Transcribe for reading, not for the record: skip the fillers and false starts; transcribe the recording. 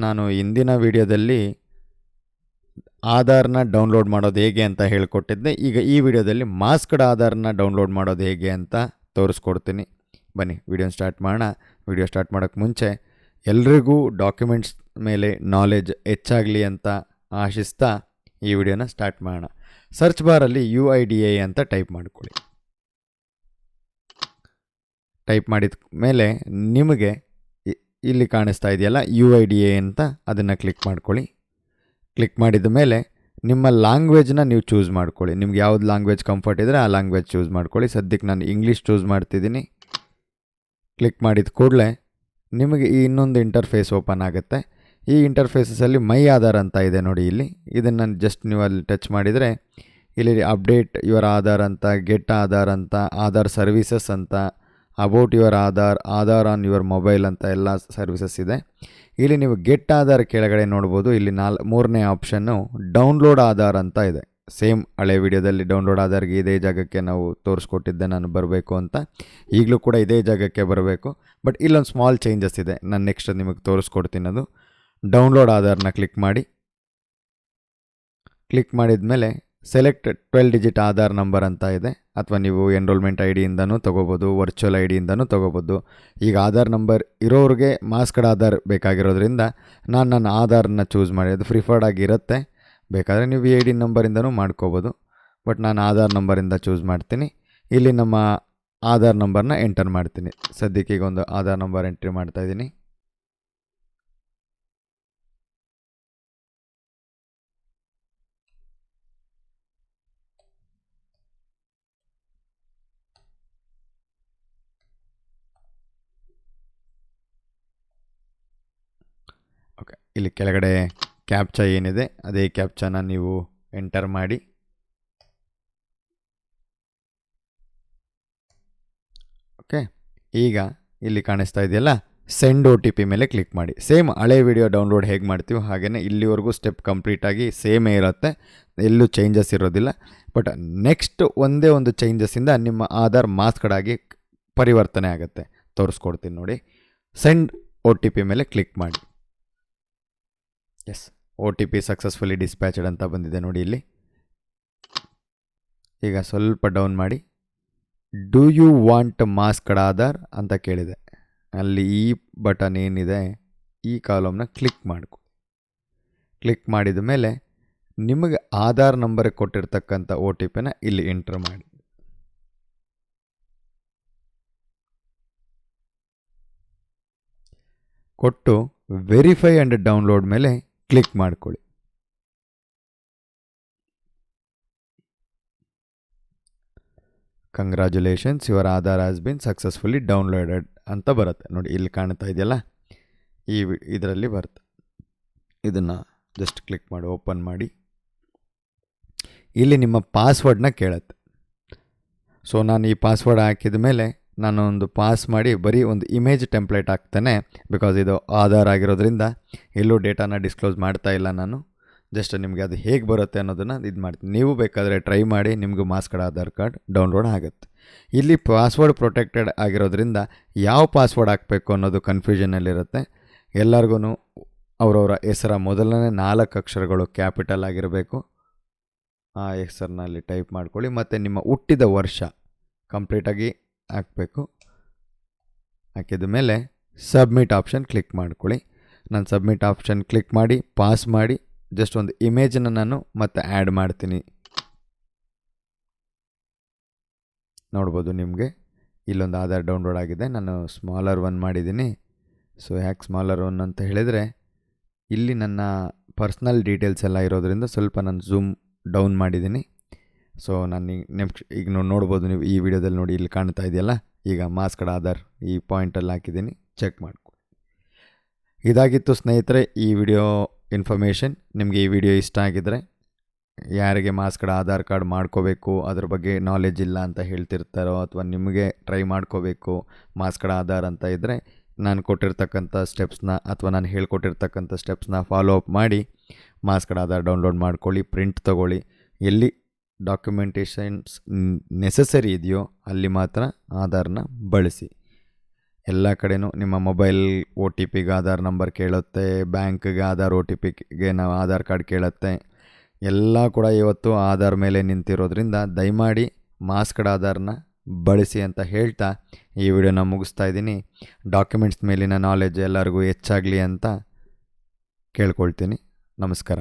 ನಾನು ಹಿಂದಿನ ವಿಡಿಯೋದಲ್ಲಿ ಆಧಾರ್ನ ಡೌನ್ಲೋಡ್ ಮಾಡೋದು ಹೇಗೆ ಅಂತ ಹೇಳ್ಕೊಟ್ಟಿದ್ದೆ. ಈಗ ಈ ವಿಡಿಯೋದಲ್ಲಿ ಮಾಸ್ಕ್ಡ್ ಆಧಾರ್ನ ಡೌನ್ಲೋಡ್ ಮಾಡೋದು ಹೇಗೆ ಅಂತ ತೋರಿಸ್ಕೊಡ್ತೀನಿ. ಬನ್ನಿ ವಿಡಿಯೋನ ಸ್ಟಾರ್ಟ್ ಮಾಡೋಣ. ವಿಡಿಯೋ ಸ್ಟಾರ್ಟ್ ಮಾಡೋಕ್ಕೆ ಮುಂಚೆ ಎಲ್ರಿಗೂ ಡಾಕ್ಯುಮೆಂಟ್ಸ್ ಮೇಲೆ ನಾಲೆಜ್ ಹೆಚ್ಚಾಗಲಿ ಅಂತ ಆಶಿಸ್ತಾ ಈ ವಿಡಿಯೋನ ಸ್ಟಾರ್ಟ್ ಮಾಡೋಣ. ಸರ್ಚ್ ಬಾರಲ್ಲಿ UIDAI ಅಂತ ಟೈಪ್ ಮಾಡ್ಕೊಳ್ಳಿ. ಟೈಪ್ ಮಾಡಿದ ಮೇಲೆ ನಿಮಗೆ ಇಲ್ಲಿ ಕಾಣಿಸ್ತಾ ಇದೆಯಲ್ಲ UIDAI ಅಂತ, ಅದನ್ನು ಕ್ಲಿಕ್ ಮಾಡ್ಕೊಳ್ಳಿ. ಕ್ಲಿಕ್ ಮಾಡಿದ ಮೇಲೆ ನಿಮ್ಮ ಲ್ಯಾಂಗ್ವೇಜ್ನ ನೀವು ಚೂಸ್ ಮಾಡ್ಕೊಳ್ಳಿ. ನಿಮ್ಗೆ ಯಾವ್ದು ಲ್ಯಾಂಗ್ವೇಜ್ ಕಂಫರ್ಟ್ ಇದ್ದರೆ ಆ ಲ್ಯಾಂಗ್ವೇಜ್ ಚೂಸ್ ಮಾಡ್ಕೊಳ್ಳಿ. ಸದ್ಯಕ್ಕೆ ನಾನು ಇಂಗ್ಲೀಷ್ ಚೂಸ್ ಮಾಡ್ತಿದ್ದೀನಿ. ಕ್ಲಿಕ್ ಮಾಡಿದ ಕೂಡಲೇ ನಿಮಗೆ ಈ ಇನ್ನೊಂದು ಇಂಟರ್ಫೇಸ್ ಓಪನ್ ಆಗುತ್ತೆ. ಈ ಇಂಟರ್ಫೇಸಲ್ಲಿ ಮೈ ಆಧಾರ್ ಅಂತ ಇದೆ ನೋಡಿ. ಇಲ್ಲಿ ಇದನ್ನು ಜಸ್ಟ್ ನೀವು ಅಲ್ಲಿ ಟಚ್ ಮಾಡಿದರೆ ಇಲ್ಲಿ ಅಪ್ಡೇಟ್ ಯುವರ್ ಆಧಾರ್ ಅಂತ, ಗೆಟ್ ಆಧಾರ್ ಅಂತ, ಆಧಾರ್ ಸರ್ವೀಸಸ್ ಅಂತ, about your Aadhaar on your mobile ಅಂತ ಎಲ್ಲ ಸರ್ವಿಸಸ್ ಇದೆ. ಇಲ್ಲಿ ನೀವು ಗೆಟ್ ಆಧಾರ್ ಕೆಳಗಡೆ ನೋಡ್ಬೋದು. ಇಲ್ಲಿ ಮೂರನೇ ಆಪ್ಷನ್ನು ಡೌನ್ಲೋಡ್ ಆಧಾರ್ ಅಂತ ಇದೆ. ಸೇಮ್ ಹಳೆ ವಿಡಿಯೋದಲ್ಲಿ ಡೌನ್ಲೋಡ್ ಆಧಾರ್ಗೆ ಇದೇ ಜಾಗಕ್ಕೆ ನಾವು ತೋರಿಸ್ಕೊಟ್ಟಿದ್ದೆ ನಾನು ಬರಬೇಕು ಅಂತ. ಈಗಲೂ ಕೂಡ ಇದೇ ಜಾಗಕ್ಕೆ ಬರಬೇಕು. ಬಟ್ ಇಲ್ಲೊಂದು ಸ್ಮಾಲ್ ಚೇಂಜಸ್ ಇದೆ, ನಾನು ನೆಕ್ಸ್ಟ್ ನಿಮಗೆ ತೋರಿಸ್ಕೊಡ್ತೀನಿ. ಅದು ಡೌನ್ಲೋಡ್ ಆಧಾರ್ನ ಕ್ಲಿಕ್ ಮಾಡಿ. ಕ್ಲಿಕ್ ಮಾಡಿದ ಮೇಲೆ ಸೆಲೆಕ್ಟ್ 12 ಡಿಜಿಟ್ ಆಧಾರ್ ನಂಬರ್ ಅಂತ ಇದೆ. ಅಥವಾ ನೀವು ಎನ್ರೋಲ್ಮೆಂಟ್ IDಯಿಂದನೂ ತೊಗೋಬೋದು, ವರ್ಚುವಲ್ IDಯಿಂದನೂ ತೊಗೋಬೋದು. ಈಗ ಆಧಾರ್ ನಂಬರ್ ಇರೋರಿಗೆ ಮಾಸ್ಕ್ಡ್ ಆಧಾರ್ ಬೇಕಾಗಿರೋದ್ರಿಂದ ನಾನು ನನ್ನ ಆಧಾರನ್ನ ಚೂಸ್ ಮಾಡಿ, ಅದು ಪ್ರಿಫರ್ಡ್ ಆಗಿರುತ್ತೆ. ಬೇಕಾದರೆ ನೀವು ID ನಂಬರಿಂದನೂ ಮಾಡ್ಕೋಬೋದು. ಬಟ್ ನಾನು ಆಧಾರ್ ನಂಬರಿಂದ ಚೂಸ್ ಮಾಡ್ತೀನಿ. ಇಲ್ಲಿ ನಮ್ಮ ಆಧಾರ್ ನಂಬರ್ನ ಎಂಟರ್ ಮಾಡ್ತೀನಿ. ಸದ್ಯಕ್ಕೆ ಈಗ ಒಂದು ಆಧಾರ್ ನಂಬರ್ ಎಂಟ್ರಿ ಮಾಡ್ತಾಯಿದ್ದೀನಿ. ಓಕೆ, ಇಲ್ಲಿ ಕೆಳಗಡೆ ಕ್ಯಾಪ್ಚಾ ಏನಿದೆ ಅದೇ ಕ್ಯಾಪ್ಚಾನ ನೀವು ಎಂಟರ್ ಮಾಡಿ. ಓಕೆ, ಈಗ ಇಲ್ಲಿ ಕಾಣಿಸ್ತಾ ಇದೆಯಲ್ಲ ಸೆಂಡ್ OTP ಮೇಲೆ ಕ್ಲಿಕ್ ಮಾಡಿ. ಸೇಮ್ ಹಳೆ ವಿಡಿಯೋ ಡೌನ್ಲೋಡ್ ಹೇಗೆ ಮಾಡ್ತೀವೋ ಹಾಗೆಯೇ ಇಲ್ಲಿವರೆಗೂ ಸ್ಟೆಪ್ ಕಂಪ್ಲೀಟಾಗಿ ಸೇಮೇ ಇರುತ್ತೆ, ಎಲ್ಲೂ ಚೇಂಜಸ್ ಇರೋದಿಲ್ಲ. ಬಟ್ ನೆಕ್ಸ್ಟ್ ಒಂದೇ ಒಂದು ಚೇಂಜಸ್ಸಿಂದ ನಿಮ್ಮ ಆಧಾರ್ ಮಾಸ್ಕ್ಡ್ ಆಗಿ ಪರಿವರ್ತನೆ ಆಗುತ್ತೆ. ತೋರಿಸ್ಕೊಡ್ತೀನಿ ನೋಡಿ. ಸೆಂಡ್ OTP ಮೇಲೆ ಕ್ಲಿಕ್ ಮಾಡಿ. ಎಸ್, OTP ಸಕ್ಸಸ್ಫುಲಿ ಡಿಸ್ಪ್ಯಾಚ್ಡ್ ಅಂತ ಬಂದಿದೆ ನೋಡಿ ಇಲ್ಲಿ. ಈಗ ಸ್ವಲ್ಪ ಡೌನ್ ಮಾಡಿ. Do you want masked Aadhaar ಅಂತ ಕೇಳಿದೆ. ಅಲ್ಲಿ ಈ ಬಟನ್ ಏನಿದೆ ಈ ಕಾಲಮ್ನ ಕ್ಲಿಕ್ ಮಾಡ್ಕೊ. ಕ್ಲಿಕ್ ಮಾಡಿದ ಮೇಲೆ ನಿಮಗೆ ಆಧಾರ್ ನಂಬರ್ಗೆ ಕೊಟ್ಟಿರ್ತಕ್ಕಂಥ OTPನ ಇಲ್ಲಿ ಎಂಟ್ರ್ ಮಾಡಿ. ಕೊಟ್ಟು ವೆರಿಫೈ ಆ್ಯಂಡ್ ಡೌನ್ಲೋಡ್ ಮೇಲೆ ಕ್ಲಿಕ್ ಮಾಡ್ಕೊಳ್ಳಿ. Congratulations, your Aadhaar has been successfully downloaded ಅಂತ ಬರುತ್ತೆ ನೋಡಿ. ಇಲ್ಲಿ ಕಾಣ್ತಾ ಇದೆಯಲ್ಲ, ಇದರಲ್ಲಿ ಬರುತ್ತೆ. ಇದನ್ನು ಜಸ್ಟ್ ಕ್ಲಿಕ್ ಮಾಡಿ ಓಪನ್ ಮಾಡಿ. ಇಲ್ಲಿ ನಿಮ್ಮ ಪಾಸ್ವರ್ಡ್ನ ಕೇಳುತ್ತೆ. ಸೊ ನಾನು ಈ ಪಾಸ್ವರ್ಡ್ ಹಾಕಿದ ಮೇಲೆ ನಾನು ಒಂದು ಪಾಸ್ ಮಾಡಿ ಬರೀ ಒಂದು ಇಮೇಜ್ ಟೆಂಪ್ಲೇಟ್ ಹಾಕ್ತೇನೆ. ಬಿಕಾಸ್ ಇದು ಆಧಾರ್ ಆಗಿರೋದ್ರಿಂದ ಎಲ್ಲೂ ಡೇಟಾನ ಡಿಸ್ಕ್ಲೋಸ್ ಮಾಡ್ತಾ ಇಲ್ಲ ನಾನು. ಜಸ್ಟ್ ನಿಮಗೆ ಅದು ಹೇಗೆ ಬರುತ್ತೆ ಅನ್ನೋದನ್ನು ಇದು ಮಾಡ್ತೀನಿ. ನೀವು ಬೇಕಾದರೆ ಟ್ರೈ ಮಾಡಿ, ನಿಮಗೂ ಮಾಸ್ಕ್ಡ್ ಆಧಾರ್ ಕಾರ್ಡ್ ಡೌನ್ಲೋಡ್ ಆಗುತ್ತೆ. ಇಲ್ಲಿ ಪಾಸ್ವರ್ಡ್ ಪ್ರೊಟೆಕ್ಟೆಡ್ ಆಗಿರೋದ್ರಿಂದ ಯಾವ ಪಾಸ್ವರ್ಡ್ ಹಾಕಬೇಕು ಅನ್ನೋದು ಕನ್ಫ್ಯೂಷನಲ್ಲಿರುತ್ತೆ. ಎಲ್ಲರಿಗೂ ಅವರವರ ಹೆಸರ ಮೊದಲನೇ 4 ಅಕ್ಷರಗಳು ಕ್ಯಾಪಿಟಲ್ ಆಗಿರಬೇಕು. ಆ ಹೆಸರನ್ನ ಅಲ್ಲಿ ಟೈಪ್ ಮಾಡ್ಕೊಳ್ಳಿ. ಮತ್ತು ನಿಮ್ಮ ಹುಟ್ಟಿದ ವರ್ಷ ಕಂಪ್ಲೀಟಾಗಿ ಹಾಕಬೇಕು. ಹಾಕಿದ ಮೇಲೆ ಸಬ್ಮಿಟ್ ಆಪ್ಷನ್ ಕ್ಲಿಕ್ ಮಾಡ್ಕೊಳ್ಳಿ. ನಾನು ಸಬ್ಮಿಟ್ ಆಪ್ಷನ್ ಕ್ಲಿಕ್ ಮಾಡಿ ಪಾಸ್ ಮಾಡಿ ಜಸ್ಟ್ ಒಂದು ಇಮೇಜನ್ನು ನಾನು ಮತ್ತೆ ಆ್ಯಡ್ ಮಾಡ್ತೀನಿ. ನೋಡ್ಬೋದು ನಿಮಗೆ ಇಲ್ಲೊಂದು ಆಧಾರ್ ಡೌನ್ಲೋಡ್ ಆಗಿದೆ. ನಾನು ಸ್ಮಾಲರ್ ಒನ್ ಮಾಡಿದ್ದೀನಿ. ಸೊ ಯಾಕೆ ಸ್ಮಾಲರ್ ಒನ್ ಅಂತ ಹೇಳಿದರೆ ಇಲ್ಲಿ ನನ್ನ ಪರ್ಸ್ನಲ್ ಡೀಟೇಲ್ಸ್ ಎಲ್ಲ ಇರೋದ್ರಿಂದ ಸ್ವಲ್ಪ ನಾನು ಝೂಮ್ ಡೌನ್ ಮಾಡಿದ್ದೀನಿ. ಸೊ ನಾನು ಈಗ ನೋಡ್ಬೋದು ನೀವು ಈ ವಿಡಿಯೋದಲ್ಲಿ ನೋಡಿ, ಇಲ್ಲಿ ಕಾಣ್ತಾ ಇದೆಯಲ್ಲ. ಈಗ ಮಾಸ್ಕ್ಡ್ ಆಧಾರ್ ಈ ಪಾಯಿಂಟಲ್ಲಿ ಹಾಕಿದ್ದೀನಿ, ಚೆಕ್ ಮಾಡ್ಕೊಳ್ಳಿ. ಇದಾಗಿತ್ತು ಸ್ನೇಹಿತರೆ ಈ ವಿಡಿಯೋ ಇನ್ಫಾರ್ಮೇಷನ್. ನಿಮಗೆ ಈ ವಿಡಿಯೋ ಇಷ್ಟ ಆಗಿದ್ದರೆ, ಯಾರಿಗೆ ಮಾಸ್ಕ್ಡ್ ಆಧಾರ್ ಕಾರ್ಡ್ ಮಾಡ್ಕೋಬೇಕು ಅದ್ರ ಬಗ್ಗೆ ನಾಲೆಜ್ ಇಲ್ಲ ಅಂತ ಹೇಳ್ತಿರ್ತಾರೋ, ಅಥವಾ ನಿಮಗೆ ಟ್ರೈ ಮಾಡ್ಕೋಬೇಕು ಮಾಸ್ಕ್ಡ್ ಆಧಾರ್ ಅಂತ ಇದ್ದರೆ, ನಾನು ಕೊಟ್ಟಿರ್ತಕ್ಕಂಥ ಸ್ಟೆಪ್ಸ್ನ ಅಥವಾ ನಾನು ಹೇಳ್ಕೊಟ್ಟಿರ್ತಕ್ಕಂಥ ಸ್ಟೆಪ್ಸ್ನ ಫಾಲೋ ಅಪ್ ಮಾಡಿ ಮಾಸ್ಕ್ಡ್ ಆಧಾರ್ ಡೌನ್ಲೋಡ್ ಮಾಡ್ಕೊಳ್ಳಿ. ಪ್ರಿಂಟ್ ತೊಗೊಳ್ಳಿ. ಎಲ್ಲಿ ಡಾಕ್ಯುಮೆಂಟೇಷನ್ಸ್ ನೆಸಸರಿ ಇದೆಯೋ ಅಲ್ಲಿ ಮಾತ್ರ ಆಧಾರ್ನ ಬಳಸಿ. ಎಲ್ಲ ಕಡೆನೂ ನಿಮ್ಮ ಮೊಬೈಲ್ ಒ ಟಿ ಪಿಗೆ ಆಧಾರ್ ನಂಬರ್ ಕೇಳುತ್ತೆ, ಬ್ಯಾಂಕ್ಗೆ ಆಧಾರ್ ಒ ಟಿ ಪಿಗೆ ನಾವು ಆಧಾರ್ ಕಾರ್ಡ್ ಕೇಳುತ್ತೆ. ಎಲ್ಲ ಕೂಡ ಇವತ್ತು ಆಧಾರ್ ಮೇಲೆ ನಿಂತಿರೋದ್ರಿಂದ ದಯಮಾಡಿ ಮಾಸ್ಕ್ಡ್ ಆಧಾರ್ನ ಬಳಸಿ ಅಂತ ಹೇಳ್ತಾ ಈ ವಿಡಿಯೋನ ಮುಗಿಸ್ತಾ ಇದ್ದೀನಿ. ಡಾಕ್ಯುಮೆಂಟ್ಸ್ ಮೇಲಿನ ನಾಲೆಜ್ ಎಲ್ಲರಿಗೂ ಹೆಚ್ಚಾಗಲಿ ಅಂತ ಕೇಳ್ಕೊಳ್ತೀನಿ. ನಮಸ್ಕಾರ.